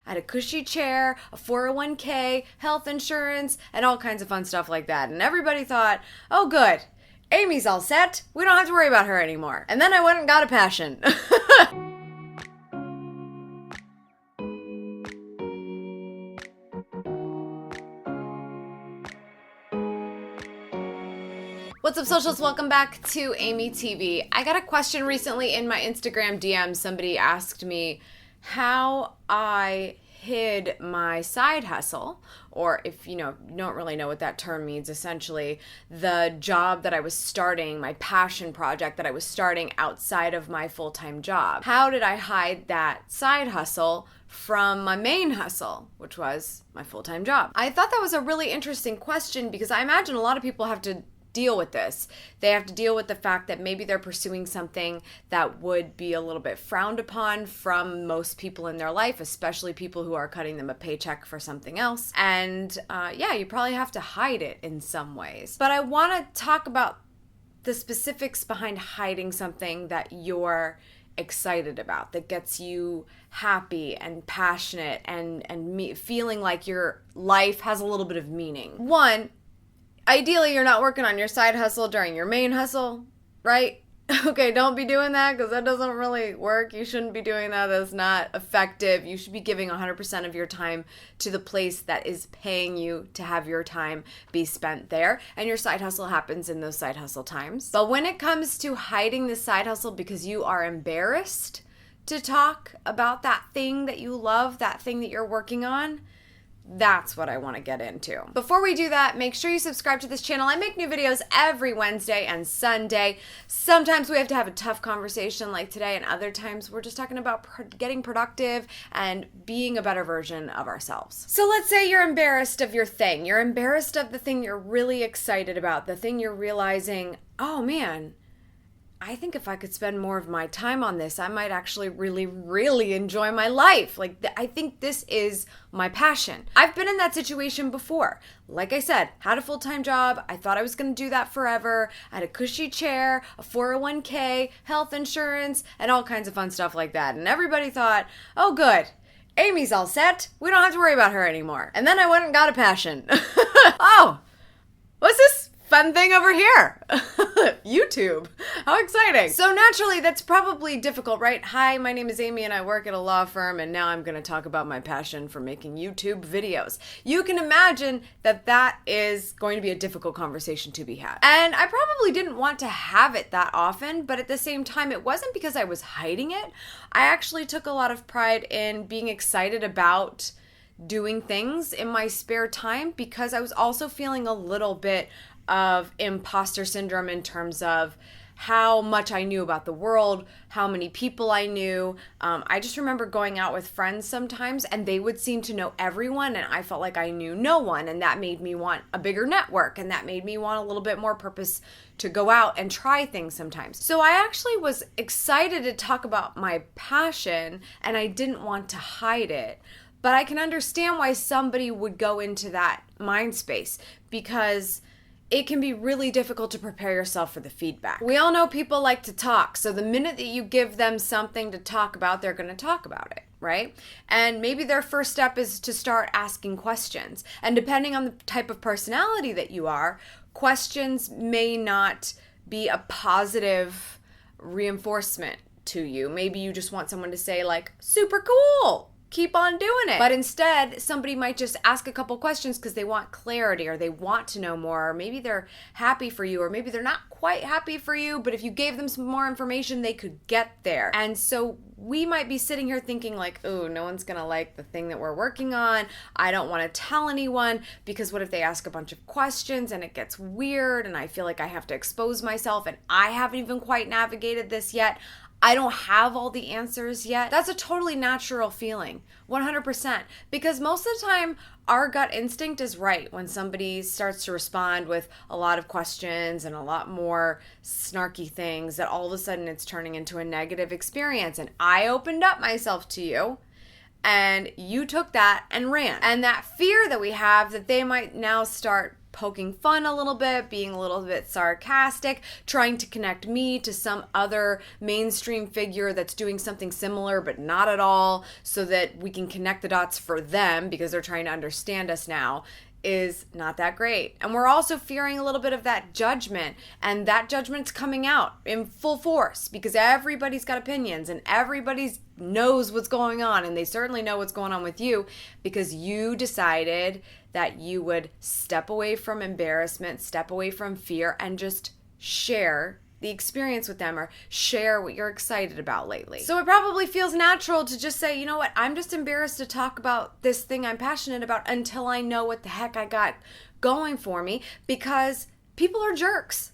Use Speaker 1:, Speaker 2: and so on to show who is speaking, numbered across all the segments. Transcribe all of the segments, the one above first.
Speaker 1: I had a cushy chair, a 401k, health insurance, and all kinds of fun stuff like that. And everybody thought, oh good, Amy's all set. We don't have to worry about her anymore. And then I went and got a passion. What's up, socials? Welcome back to AmyTV. I got a question recently in my Instagram DM. Somebody asked me how I hid my side hustle, or if you don't really know what that term means, essentially the job that I was starting, my passion project that I was starting outside of my full-time job. How did I hide that side hustle from my main hustle, which was my full-time job? I thought that was a really interesting question because I imagine a lot of people have to deal with this. They have to deal with the fact that maybe they're pursuing something that would be a little bit frowned upon from most people in their life, especially people who are cutting them a paycheck for something else. And you probably have to hide it in some ways. But I want to talk about the specifics behind hiding something that you're excited about, that gets you happy and passionate and feeling like your life has a little bit of meaning. One, ideally, you're not working on your side hustle during your main hustle, right? Okay, don't be doing that because that doesn't really work. You shouldn't be doing that. That's not effective. You should be giving 100% of your time to the place that is paying you to have your time be spent there. And your side hustle happens in those side hustle times. But when it comes to hiding the side hustle because you are embarrassed to talk about that thing that you love, that thing that you're working on, that's what I want to get into. Before we do that, make sure you subscribe to this channel. I make new videos every Wednesday and Sunday. Sometimes we have to have a tough conversation like today, and other times we're just talking about getting productive and being a better version of ourselves. So let's say you're embarrassed of your thing. You're embarrassed of the thing you're really excited about, the thing you're realizing, oh man, I think if I could spend more of my time on this, I might actually really, really enjoy my life. I think this is my passion. I've been in that situation before. Like I said, had a full-time job. I thought I was going to do that forever. I had a cushy chair, a 401k, health insurance, and all kinds of fun stuff like that. And everybody thought, oh good, Amy's all set. We don't have to worry about her anymore. And then I went and got a passion. Oh, what's this fun thing over here? YouTube. How exciting. So naturally, that's probably difficult, right? Hi, my name is Amy and I work at a law firm, and now I'm going to talk about my passion for making YouTube videos. You can imagine that that is going to be a difficult conversation to be had. And I probably didn't want to have it that often, but at the same time, it wasn't because I was hiding it. I actually took a lot of pride in being excited about doing things in my spare time because I was also feeling a little bit of imposter syndrome in terms of how much I knew about the world, how many people I knew. I just remember going out with friends sometimes and they would seem to know everyone and I felt like I knew no one, and that made me want a bigger network, and that made me want a little bit more purpose to go out and try things sometimes. So I actually was excited to talk about my passion and I didn't want to hide it. But I can understand why somebody would go into that mind space because it can be really difficult to prepare yourself for the feedback. We all know people like to talk, so the minute that you give them something to talk about, they're going to talk about it, right? And maybe their first step is to start asking questions. And depending on the type of personality that you are, questions may not be a positive reinforcement to you. Maybe you just want someone to say like, super cool, keep on doing it. But instead, somebody might just ask a couple questions because they want clarity or they want to know more, or maybe they're happy for you, or maybe they're not quite happy for you, but if you gave them some more information, they could get there. And so we might be sitting here thinking like, oh, no one's gonna like the thing that we're working on. I don't want to tell anyone because what if they ask a bunch of questions and it gets weird and I feel like I have to expose myself and I haven't even quite navigated this yet. I don't have all the answers yet. That's a totally natural feeling, 100%. Because most of the time, our gut instinct is right when somebody starts to respond with a lot of questions and a lot more snarky things, that all of a sudden it's turning into a negative experience. And I opened up myself to you, and you took that and ran. And that fear that we have that they might now start poking fun a little bit, being a little bit sarcastic, trying to connect me to some other mainstream figure that's doing something similar but not at all, so that we can connect the dots for them because they're trying to understand us now, is not that great. And we're also fearing a little bit of that judgment, and that judgment's coming out in full force because everybody's got opinions and everybody knows what's going on, and they certainly know what's going on with you because you decided that you would step away from embarrassment, step away from fear, and just share the experience with them or share what you're excited about lately. So it probably feels natural to just say, you know what, I'm just embarrassed to talk about this thing I'm passionate about until I know what the heck I got going for me, because people are jerks.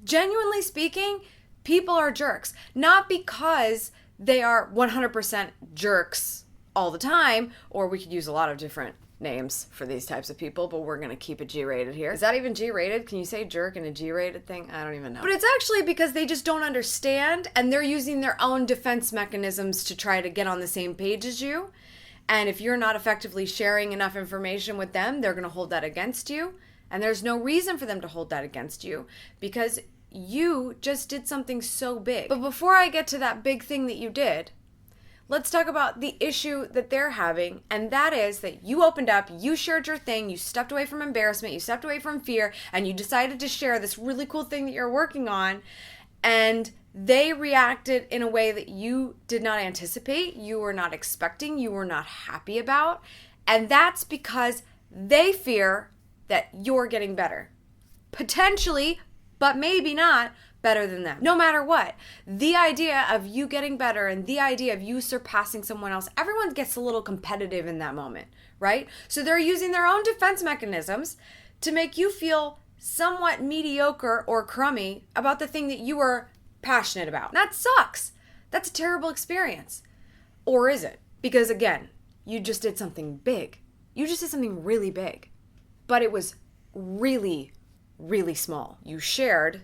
Speaker 1: Genuinely speaking, people are jerks. Not because they are 100% jerks all the time, or we could use a lot of different names for these types of people, but we're going to keep it G-rated here. Is that even G-rated? Can you say jerk in a G-rated thing? I don't even know. But it's actually because they just don't understand, and they're using their own defense mechanisms to try to get on the same page as you. And if you're not effectively sharing enough information with them, they're going to hold that against you. And there's no reason for them to hold that against you because you just did something so big. But before I get to that big thing that you did, let's talk about the issue that they're having, and that is that you opened up, you shared your thing, you stepped away from embarrassment, you stepped away from fear, and you decided to share this really cool thing that you're working on, and they reacted in a way that you did not anticipate, you were not expecting, you were not happy about, and that's because they fear that you're getting better. Potentially, but maybe not, better than them. No matter what, the idea of you getting better and the idea of you surpassing someone else, everyone gets a little competitive in that moment, right? So they're using their own defense mechanisms to make you feel somewhat mediocre or crummy about the thing that you were passionate about. That sucks. That's a terrible experience. Or is it? Because again, you just did something big. You just did something really big. But it was really, really small. You shared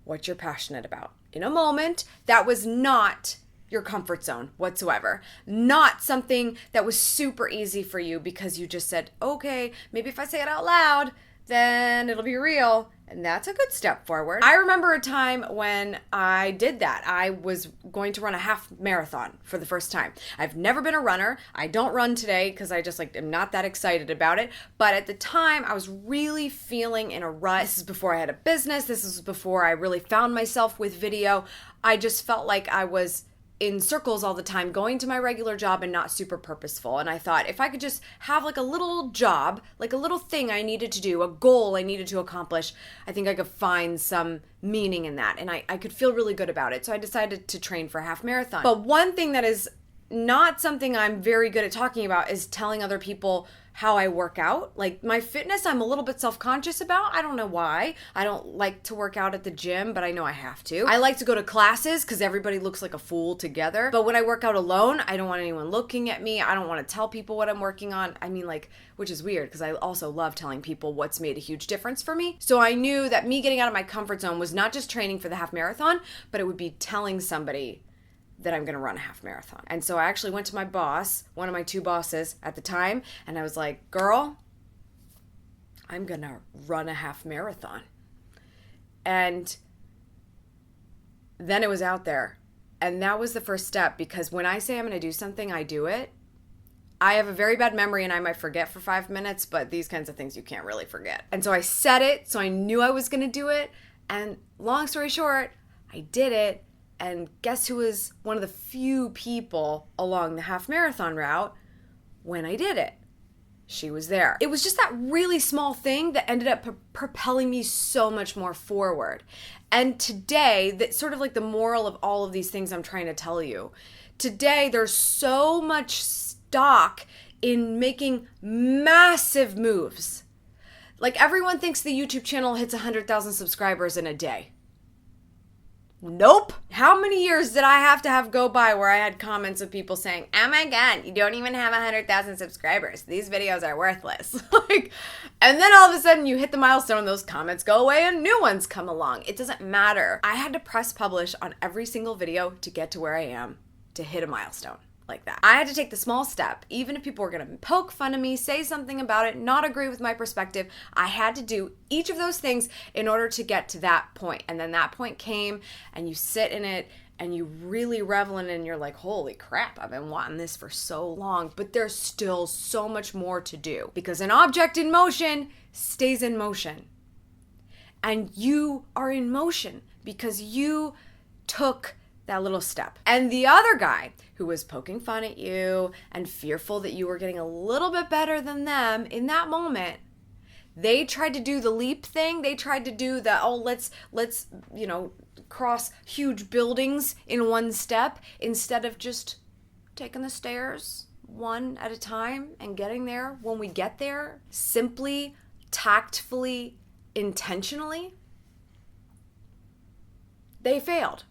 Speaker 1: what you're passionate about in a moment that was not your comfort zone whatsoever. Not something that was super easy for you because you just said, okay, maybe if I say it out loud, then it'll be real. And that's a good step forward. I remember a time when I did that. I was going to run a half marathon for the first time. I've never been a runner. I don't run today because I just am not that excited about it. But at the time, I was really feeling in a rut. This is before I had a business. This is before I really found myself with video. I just felt like I was in circles all the time, going to my regular job and not super purposeful. And I thought if I could just have a little job, a little thing I needed to do, a goal I needed to accomplish, I think I could find some meaning in that. And I could feel really good about it. So I decided to train for a half marathon. But one thing that is not something I'm very good at talking about is telling other people how I work out. My fitness, I'm a little bit self-conscious about. I don't know why. I don't like to work out at the gym, but I know I have to. I like to go to classes because everybody looks like a fool together. But when I work out alone, I don't want anyone looking at me. I don't want to tell people what I'm working on. I mean, which is weird because I also love telling people what's made a huge difference for me. So I knew that me getting out of my comfort zone was not just training for the half marathon, but it would be telling somebody that I'm going to run a half marathon. And so I actually went to my boss, one of my two bosses at the time, and I was like, girl, I'm going to run a half marathon. And then it was out there. And that was the first step, because when I say I'm going to do something, I do it. I have a very bad memory and I might forget for 5 minutes, but these kinds of things you can't really forget. And so I said it, so I knew I was going to do it. And long story short, I did it. And guess who was one of the few people along the half marathon route when I did it? She was there. It was just that really small thing that ended up propelling me so much more forward. And today, that's sort of the moral of all of these things I'm trying to tell you. Today, there's so much stock in making massive moves. Everyone thinks the YouTube channel hits 100,000 subscribers in a day. Nope. How many years did I have to go by where I had comments of people saying, oh my God, you don't even have 100,000 subscribers. These videos are worthless. And then all of a sudden you hit the milestone, those comments go away and new ones come along. It doesn't matter. I had to press publish on every single video to get to where I am, to hit a milestone. like that. I had to take the small step. Even if people were going to poke fun of me, say something about it, not agree with my perspective, I had to do each of those things in order to get to that point. And then that point came, and you sit in it and you really revel in it, and you're like, holy crap, I've been wanting this for so long. But there's still so much more to do, because an object in motion stays in motion. And you are in motion because you took that little step. And the other guy who was poking fun at you and fearful that you were getting a little bit better than them in that moment, they tried to do the leap thing. They tried to do the, let's cross huge buildings in one step, instead of just taking the stairs one at a time and getting there when we get there, simply, tactfully, intentionally. They failed.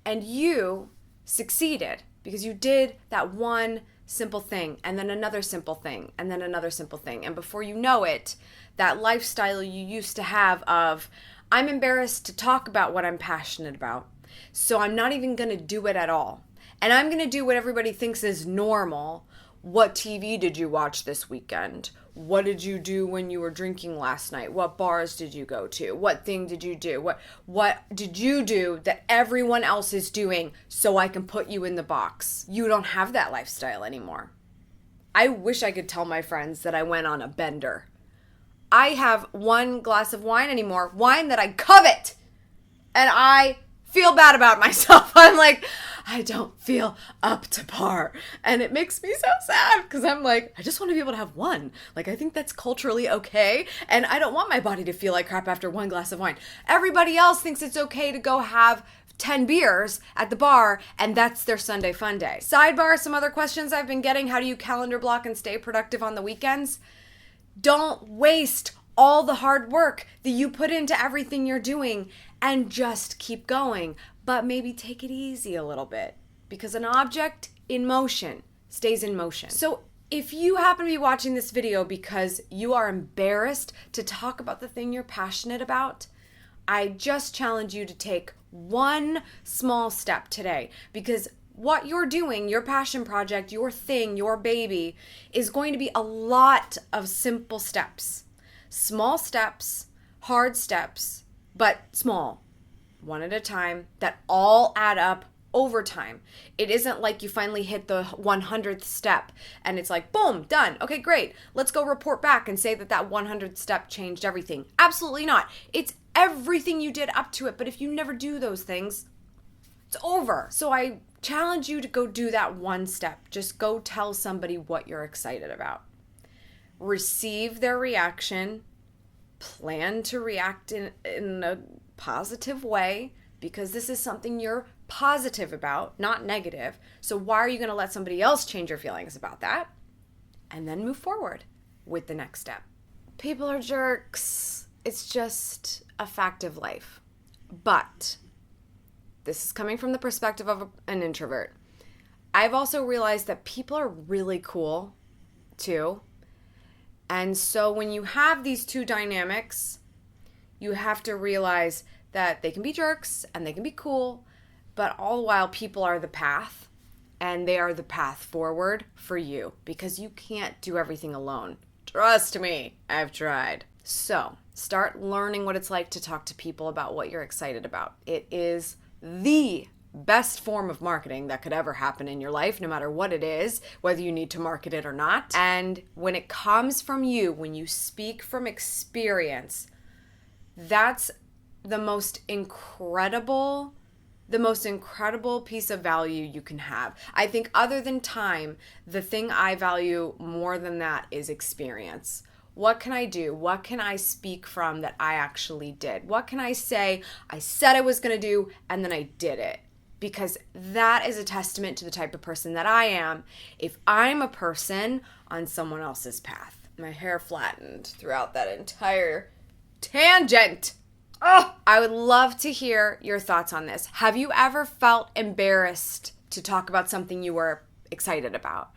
Speaker 1: And you succeeded because you did that one simple thing, and then another simple thing, and then another simple thing. And before you know it, that lifestyle you used to have of, I'm embarrassed to talk about what I'm passionate about, so I'm not even going to do it at all. And I'm going to do what everybody thinks is normal. What TV did you watch this weekend? What did you do when you were drinking last night? What bars did you go to? What thing did you do? What did you do that everyone else is doing so I can put you in the box? You don't have that lifestyle anymore. I wish I could tell my friends that I went on a bender. I have one glass of wine anymore, wine that I covet, and I feel bad about myself. I'm like, I don't feel up to par. And it makes me so sad, because I'm like, I just want to be able to have one. Like, I think that's culturally okay. And I don't want my body to feel like crap after one glass of wine. Everybody else thinks it's okay to go have 10 beers at the bar, and that's their Sunday fun day. Sidebar, some other questions I've been getting. How do you calendar block and stay productive on the weekends? Don't waste all the hard work that you put into everything you're doing, and just keep going. But maybe take it easy a little bit, because an object in motion stays in motion. So if you happen to be watching this video because you are embarrassed to talk about the thing you're passionate about, I just challenge you to take one small step today, because what you're doing, your passion project, your thing, your baby, is going to be a lot of simple steps. Small steps, hard steps, but small, one at a time, that all add up over time. It isn't like you finally hit the 100th step and it's like, boom, done. Okay, great. Let's go report back and say that 100th step changed everything. Absolutely not. It's everything you did up to it. But if you never do those things, it's over. So I challenge you to go do that one step. Just go tell somebody what you're excited about. Receive their reaction. Plan to react in a positive way, because this is something you're positive about, not negative. So why are you going to let somebody else change your feelings about that? And then move forward with the next step. People are jerks. It's just a fact of life. But this is coming from the perspective of an introvert. I've also realized that people are really cool too. And so when you have these two dynamics, you have to realize that they can be jerks and they can be cool, but all the while people are the path, and they are the path forward for you, because you can't do everything alone. Trust me, I've tried. So start learning what it's like to talk to people about what you're excited about. It is the best form of marketing that could ever happen in your life, no matter what it is, whether you need to market it or not. And when it comes from you, when you speak from experience, that's the most incredible piece of value you can have. I think other than time, the thing I value more than that is experience. What can I do? What can I speak from that I actually did? What can I say I said I was going to do and then I did it? Because that is a testament to the type of person that I am if I'm a person on someone else's path. My hair flattened throughout that entire tangent. Oh, I would love to hear your thoughts on this. Have you ever felt embarrassed to talk about something you were excited about?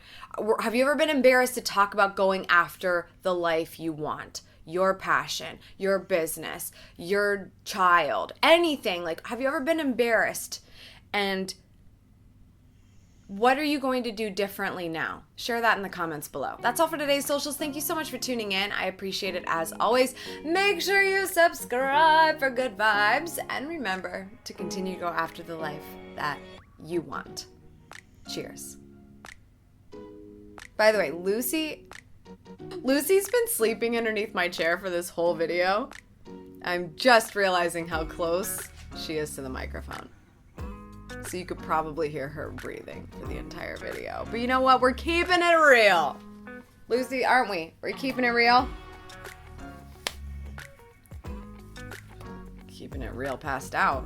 Speaker 1: Have you ever been embarrassed to talk about going after the life you want? Your passion, your business, your child, anything. Like, have you ever been embarrassed and What are you going to do differently now? Share that in the comments below. That's all for today's socials. Thank you so much for tuning in. I appreciate it as always. Make sure you subscribe for good vibes. And remember to continue to go after the life that you want. Cheers. By the way, Lucy's been sleeping underneath my chair for this whole video. I'm just realizing how close she is to the microphone. So you could probably hear her breathing for the entire video. But you know what? We're keeping it real. Lucy, aren't we? We're keeping it real. Keeping it real passed out.